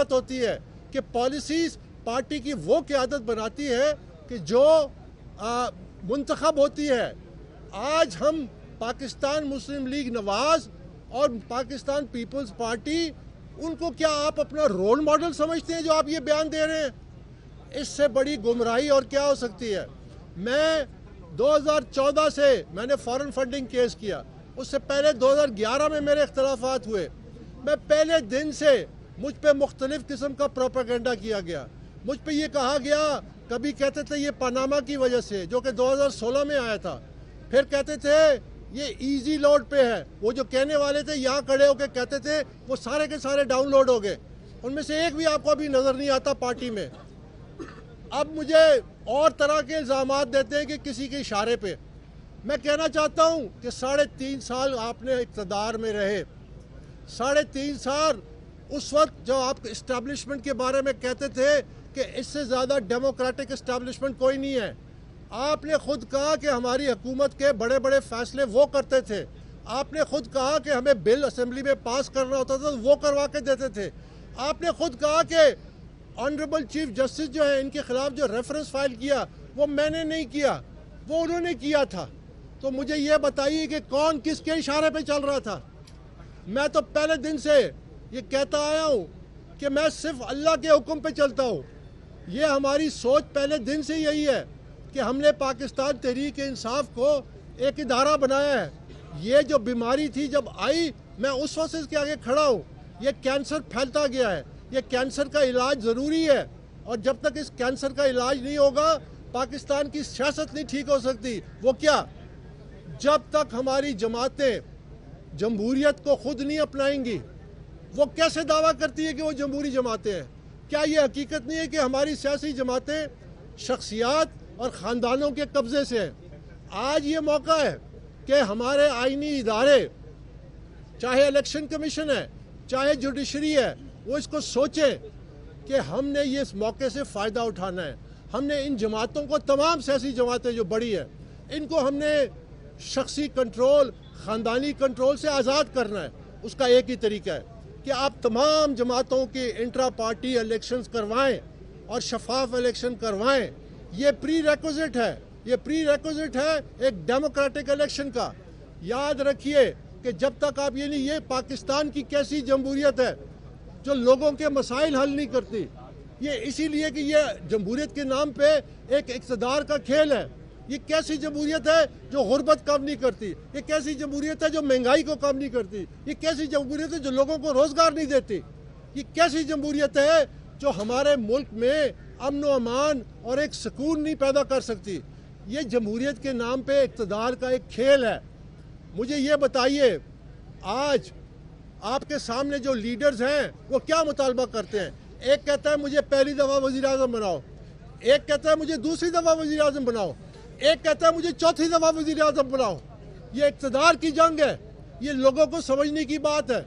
بات ہوتی ہے کہ پالیسیز پارٹی کی وہ قیادت بناتی ہے کہ جو منتخب ہوتی ہے. آج ہم پاکستان مسلم لیگ نواز اور پاکستان پیپلز پارٹی، ان کو کیا آپ اپنا رول ماڈل سمجھتے ہیں جو آپ یہ بیان دے رہے ہیں؟ اس سے بڑی گمراہی اور کیا ہو سکتی ہے؟ میں 2014 سے میں نے فارن فنڈنگ کیس کیا، اس سے پہلے 2011 میں میرے اختلافات ہوئے. میں پہلے دن سے مجھ پہ مختلف قسم کا پروپیگنڈا کیا گیا. مجھ پہ یہ کہا گیا، کبھی کہتے تھے یہ پاناما کی وجہ سے جو کہ 2016 میں آیا تھا، پھر کہتے تھے یہ ایزی لوڈ پہ ہے. وہ جو کہنے والے تھے یہاں کھڑے ہو کے کہتے تھے وہ سارے کے سارے ڈاؤن لوڈ ہو گئے. ان میں سے ایک بھی آپ کو ابھی نظر نہیں آتا پارٹی میں. اب مجھے اور طرح کے الزامات دیتے ہیں کہ کسی کے اشارے پہ. میں کہنا چاہتا ہوں کہ 3.5 سال آپ نے اقتدار میں رہے. 3.5 سال اس وقت جو آپ اسٹیبلشمنٹ کے بارے میں کہتے تھے کہ اس سے زیادہ ڈیموکریٹک اسٹیبلشمنٹ کوئی نہیں ہے. آپ نے خود کہا کہ ہماری حکومت کے بڑے بڑے فیصلے وہ کرتے تھے. آپ نے خود کہا کہ ہمیں بل اسمبلی میں پاس کرنا ہوتا تھا وہ کروا کے دیتے تھے. آپ نے خود کہا کہ آنریبل چیف جسٹس جو ہے ان کے خلاف جو ریفرنس فائل کیا وہ میں نے نہیں کیا، وہ انہوں نے کیا تھا. تو مجھے یہ بتائیے کہ کون کس کے اشارے پہ چل رہا تھا؟ میں تو پہلے دن سے یہ کہتا آیا ہوں کہ میں صرف اللہ کے حکم پہ چلتا ہوں. یہ ہماری سوچ پہلے دن سے یہی ہے کہ ہم نے پاکستان تحریک انصاف کو ایک ادارہ بنایا ہے. یہ جو بیماری تھی جب آئی میں اس وقت سے اس کے آگے کھڑا ہوں. یہ کینسر پھیلتا گیا ہے، یہ کینسر کا علاج ضروری ہے، اور جب تک اس کینسر کا علاج نہیں ہوگا پاکستان کی سیاست نہیں ٹھیک ہو سکتی. وہ کیا؟ جب تک ہماری جماعتیں جمہوریت کو خود نہیں اپنائیں گی. وہ کیسے دعویٰ کرتی ہے کہ وہ جمہوری جماعتیں ہیں؟ کیا یہ حقیقت نہیں ہے کہ ہماری سیاسی جماعتیں شخصیات اور خاندانوں کے قبضے سے ہیں؟ آج یہ موقع ہے کہ ہمارے آئینی ادارے، چاہے الیکشن کمیشن ہے چاہے جوڈیشری ہے، وہ اس کو سوچیں کہ ہم نے یہ اس موقع سے فائدہ اٹھانا ہے. ہم نے ان جماعتوں کو، تمام سیاسی جماعتیں جو بڑی ہیں، ان کو ہم نے شخصی کنٹرول، خاندانی کنٹرول سے آزاد کرنا ہے. اس کا ایک ہی طریقہ ہے کہ آپ تمام جماعتوں کے انٹرا پارٹی الیکشنز کروائیں اور شفاف الیکشن کروائیں. یہ پری ریکوزٹ ہے، یہ پری ریکوزٹ ہے ایک ڈیموکریٹک الیکشن کا. یاد رکھیے کہ جب تک آپ یہ پاکستان کی کیسی جمہوریت ہے جو لوگوں کے مسائل حل نہیں کرتی. یہ اسی لیے کہ یہ جمہوریت کے نام پہ ایک اقتدار کا کھیل ہے. یہ کیسی جمہوریت ہے جو غربت کم نہیں کرتی؟ یہ کیسی جمہوریت ہے جو مہنگائی کو کم نہیں کرتی؟ یہ کیسی جمہوریت ہے جو لوگوں کو روزگار نہیں دیتی؟ یہ کیسی جمہوریت ہے جو ہمارے ملک میں امن و امان اور ایک سکون نہیں پیدا کر سکتی؟ یہ جمہوریت کے نام پہ اقتدار کا ایک کھیل ہے. مجھے یہ بتائیے، آج آپ کے سامنے جو لیڈرز ہیں وہ کیا مطالبہ کرتے ہیں؟ ایک کہتا ہے مجھے پہلی دفعہ وزیر اعظم بناؤ، ایک کہتا ہے مجھے دوسری دفعہ وزیر اعظم بناؤ، ایک کہتا ہے مجھے چوتھی دفعہ وزیر اعظم بناؤ. یہ اقتدار کی جنگ ہے. یہ لوگوں کو سمجھنے کی بات ہے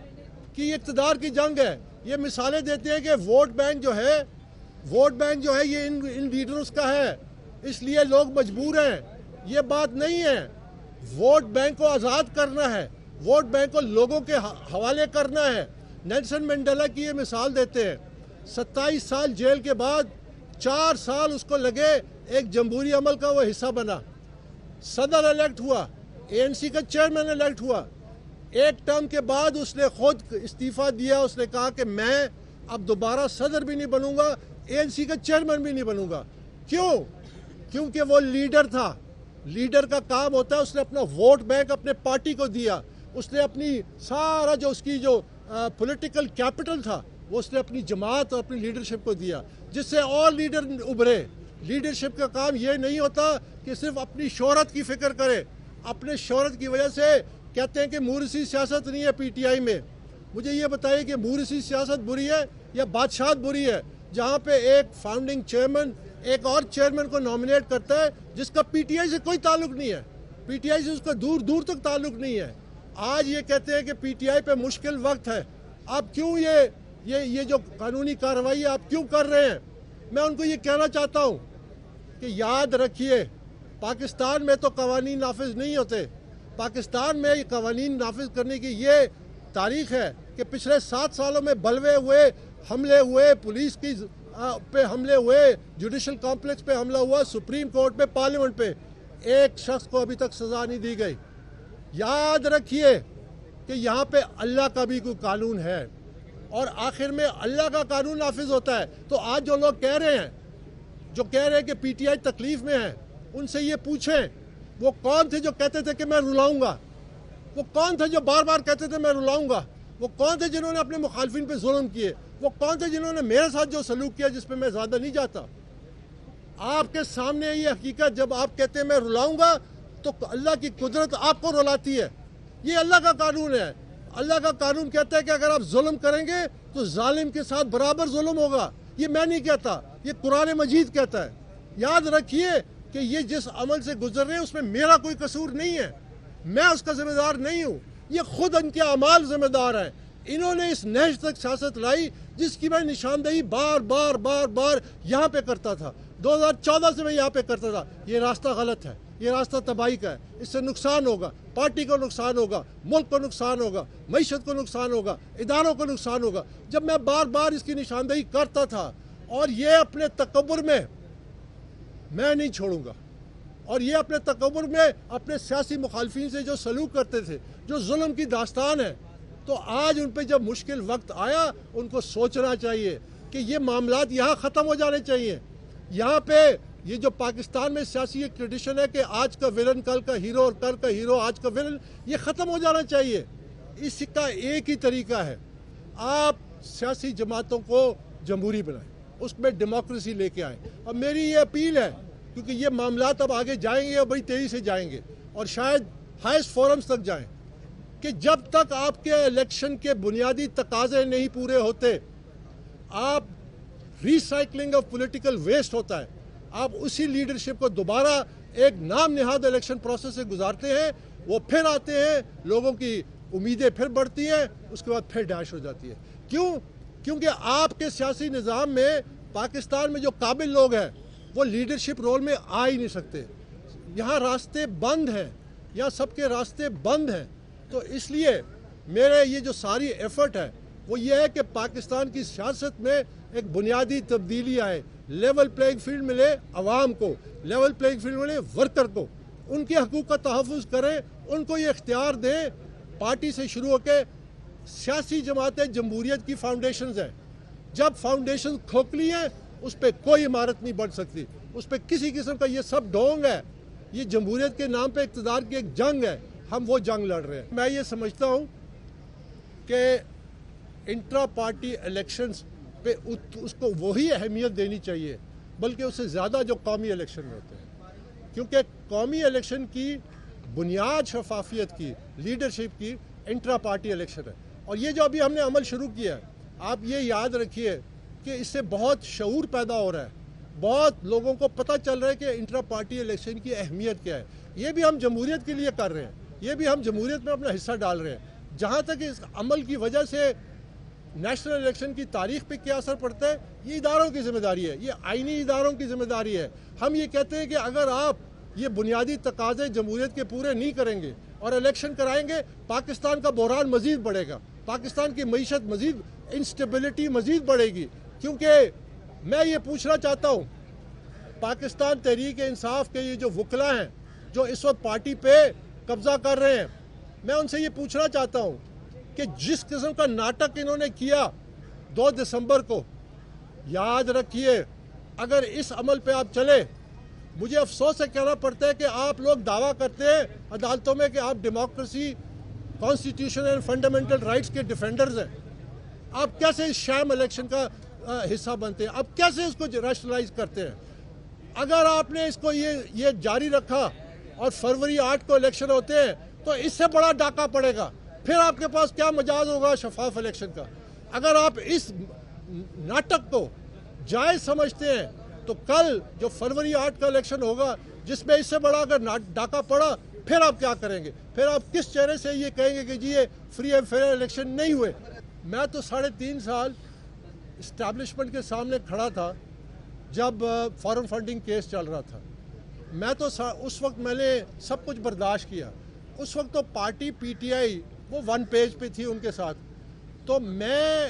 کہ یہ اقتدار کی جنگ ہے. یہ مثالیں دیتے ہیں کہ ووٹ بینک جو ہے یہ ان لیڈرز کا ہے، اس لیے لوگ مجبور ہیں. یہ بات نہیں ہے. ووٹ بینک کو آزاد کرنا ہے، ووٹ بینک کو لوگوں کے حوالے کرنا ہے. نیلسن منڈیلا کی یہ مثال دیتے ہیں. 27 سال جیل کے بعد 4 سال اس کو لگے ایک جمہوری عمل کا وہ حصہ بنا، صدر الیکٹ ہوا، ANC کا چیئرمین الیکٹ ہوا. ایک ٹرم کے بعد اس نے خود استعفیٰ دیا. اس نے کہا کہ میں اب دوبارہ صدر بھی نہیں بنوں گا، ANC کا چیئرمین بھی نہیں بنوں گا. کیوں؟ کیونکہ وہ لیڈر تھا. لیڈر کا کام ہوتا ہے اس نے اپنا ووٹ بینک اپنے پارٹی کو دیا. اس نے اپنی سارا جو اس کی جو پولیٹیکل کیپٹل تھا وہ اس نے اپنی جماعت اور اپنی لیڈرشپ کو دیا، جس سے اور لیڈر ابھرے. لیڈرشپ کا کام یہ نہیں ہوتا کہ صرف اپنی شہرت کی فکر کرے. اپنے شہرت کی وجہ سے کہتے ہیں کہ مورثی سیاست نہیں ہے PTI میں. مجھے یہ بتائیے کہ مورثی سیاست بری ہے یا بادشاہت بری ہے، جہاں پہ ایک فاؤنڈنگ چیئرمین ایک اور چیئرمین کو نامنیٹ کرتا ہے جس کا PTI سے کوئی تعلق نہیں ہے، PTI سے اس کا دور دور تک تعلق نہیں ہے. آج یہ کہتے ہیں کہ PTI پہ مشکل وقت ہے. آپ کیوں یہ جو قانونی کارروائی ہے آپ کیوں کر رہے ہیں؟ میں ان کو یہ کہنا چاہتا ہوں کہ یاد رکھیے پاکستان میں تو قوانین نافذ نہیں ہوتے. پاکستان میں قوانین نافذ کرنے کی یہ تاریخ ہے کہ پچھلے 7 سالوں میں بلوے ہوئے حملے ہوئے، پولیس کی پہ حملے ہوئے، جوڈیشل کمپلیکس پہ حملہ ہوا، سپریم کورٹ پہ، پارلیمنٹ پہ، ایک شخص کو ابھی تک سزا نہیں دی گئی۔ یاد رکھیے کہ یہاں پہ اللہ کا بھی کوئی قانون ہے اور آخر میں اللہ کا قانون نافذ ہوتا ہے۔ تو آج جو لوگ کہہ رہے ہیں کہ پی ٹی آئی تکلیف میں ہے، ان سے یہ پوچھیں وہ کون تھے جو کہتے تھے کہ میں رلاؤں گا؟ وہ کون تھے جو بار بار کہتے تھے میں رلاؤں گا؟ وہ کون تھے جنہوں نے اپنے مخالفین پہ ظلم کیے؟ وہ کون تھے جنہوں نے میرے ساتھ جو سلوک کیا جس پہ میں زیادہ نہیں جاتا؟ آپ کے سامنے یہ حقیقت، جب آپ کہتے ہیں میں رلاؤں گا تو اللہ کی قدرت آپ کو رلاتی ہے۔ یہ اللہ کا قانون ہے۔ اللہ کا قانون کہتا ہے کہ اگر آپ ظلم کریں گے تو ظالم کے ساتھ برابر ظلم ہوگا۔ یہ میں نہیں کہتا، یہ قرآن مجید کہتا ہے۔ یاد رکھیے کہ یہ جس عمل سے گزر رہے ہیں اس میں میرا کوئی قصور نہیں ہے، میں اس کا ذمہ دار نہیں ہوں، یہ خود ان کے اعمال ذمہ دار ہیں۔ انہوں نے اس نہج تک سیاست لائی جس کی میں نشاندہی بار بار یہاں پہ کرتا تھا۔ 2014 سے میں یہاں پہ کرتا تھا۔ یہ راستہ غلط ہے، یہ راستہ تباہی کا ہے، اس سے نقصان ہوگا، پارٹی کو نقصان ہوگا، ملک کو نقصان ہوگا، معیشت کو نقصان ہوگا، اداروں کو نقصان ہوگا۔ جب میں بار اس کی نشاندہی کرتا تھا اور یہ اپنے تکبر میں نہیں چھوڑوں گا، اور یہ اپنے تکبر میں اپنے سیاسی مخالفین سے جو سلوک کرتے تھے، جو ظلم کی داستان ہے، تو آج ان پہ جب مشکل وقت آیا ان کو سوچنا چاہیے کہ یہ معاملات یہاں ختم ہو جانے چاہیے۔ یہاں پہ یہ جو پاکستان میں سیاسی ایک ٹریڈیشن ہے کہ آج کا ولن کل کا ہیرو اور کل کا ہیرو آج کا ولن، یہ ختم ہو جانا چاہیے۔ اس کا ایک ہی طریقہ ہے، آپ سیاسی جماعتوں کو جمہوری بنائیں، اس میں ڈیموکریسی لے کے آئیں۔ اور میری یہ اپیل ہے، کیونکہ یہ معاملات اب آگے جائیں گے اور بڑی تیزی سے جائیں گے اور شاید ہائیسٹ فورمز تک جائیں، کہ جب تک آپ کے الیکشن کے بنیادی تقاضے نہیں پورے ہوتے، آپ ریسائکلنگ آف پولیٹیکل ویسٹ ہوتا ہے، آپ اسی لیڈرشپ کو دوبارہ ایک نام نہاد الیکشن پروسیس سے گزارتے ہیں، وہ پھر آتے ہیں، لوگوں کی امیدیں پھر بڑھتی ہیں، اس کے بعد پھر ڈیش ہو جاتی ہے۔ کیونکہ آپ کے سیاسی نظام میں پاکستان میں جو قابل لوگ ہیں وہ لیڈرشپ رول میں آ ہی نہیں سکتے۔ یہاں راستے بند ہیں، یہاں سب کے راستے بند ہیں۔ تو اس لیے میرے یہ جو ساری ایفرٹ ہے وہ یہ ہے کہ پاکستان کی سیاست میں ایک بنیادی تبدیلی آئے، لیول پلینگ فیلڈ ملے عوام کو، لیول پلینگ فیلڈ ملے ورکر کو، ان کے حقوق کا تحفظ کریں، ان کو یہ اختیار دیں۔ پارٹی سے شروع ہو کے سیاسی جماعتیں جمہوریت کی فاؤنڈیشنز ہیں، جب فاؤنڈیشن کھوکھلی ہیں اس پہ کوئی عمارت نہیں بن سکتی، اس پہ کسی قسم کا یہ سب ڈھونگ ہے، یہ جمہوریت کے نام پہ اقتدار کی ایک جنگ ہے، ہم وہ جنگ لڑ رہے ہیں۔ میں یہ سمجھتا ہوں کہ انٹرا پارٹی الیکشنز پہ اس کو وہی اہمیت دینی چاہیے بلکہ اس سے زیادہ جو قومی الیکشن میں ہوتے ہیں، کیونکہ قومی الیکشن کی بنیاد شفافیت کی، لیڈرشپ کی انٹرا پارٹی الیکشن ہے۔ اور یہ جو ابھی ہم نے عمل شروع کیا ہے، آپ یہ یاد رکھیے کہ اس سے بہت شعور پیدا ہو رہا ہے، بہت لوگوں کو پتہ چل رہا ہے کہ انٹرا پارٹی الیکشن کی اہمیت کیا ہے۔ یہ بھی ہم جمہوریت کے لیے کر رہے ہیں، یہ بھی ہم جمہوریت میں اپنا حصہ ڈال رہے ہیں۔ جہاں تک اس عمل کی وجہ سے نیشنل الیکشن کی تاریخ پہ کیا اثر پڑتا ہے، یہ اداروں کی ذمہ داری ہے، یہ آئینی اداروں کی ذمہ داری ہے۔ ہم یہ کہتے ہیں کہ اگر آپ یہ بنیادی تقاضے جمہوریت کے پورے نہیں کریں گے اور الیکشن کرائیں گے، پاکستان کا بحران مزید بڑھے گا، پاکستان کی معیشت مزید، انسٹیبلٹی مزید بڑھے گی۔ کیونکہ میں یہ پوچھنا چاہتا ہوں، پاکستان تحریک انصاف کے یہ جو وکلا ہیں جو اس وقت پارٹی پہ قبضہ کر رہے ہیں، میں ان سے یہ پوچھنا چاہتا ہوں کہ جس قسم کا ناٹک انہوں نے کیا 2 دسمبر کو، یاد رکھیے اگر اس عمل پہ آپ چلے، مجھے افسوس سے کہنا پڑتا ہے کہ آپ لوگ دعویٰ کرتے ہیں عدالتوں میں کہ آپ democracy, constitution and fundamental rights کے ڈیفینڈرز ہیں، آپ کیسے اس شام الیکشن کا حصہ بنتے ہیں؟ آپ کیسے اس کو ریشنلائز کرتے ہیں؟ اگر آپ نے اس کو یہ جاری رکھا اور فروری 8 کو الیکشن ہوتے ہیں تو اس سے بڑا ڈاکہ پڑے گا، پھر آپ کے پاس کیا مجاز ہوگا شفاف الیکشن کا؟ اگر آپ اس ناٹک کو جائز سمجھتے ہیں تو کل جو فروری 8 کا الیکشن ہوگا جس میں اس سے بڑا اگر ڈاکہ پڑا، پھر آپ کیا کریں گے؟ پھر آپ کس چہرے سے یہ کہیں گے کہ جی یہ فری اینڈ فیئر الیکشن نہیں ہوئے؟ میں تو 3.5 سال اسٹیبلشمنٹ کے سامنے کھڑا تھا جب فارن فنڈنگ کیس چل رہا تھا، میں تو اس وقت میں نے سب کچھ برداشت کیا۔ اس وقت تو پارٹی پی ٹی آئی وہ 1 پیج پہ تھی ان کے ساتھ، تو میں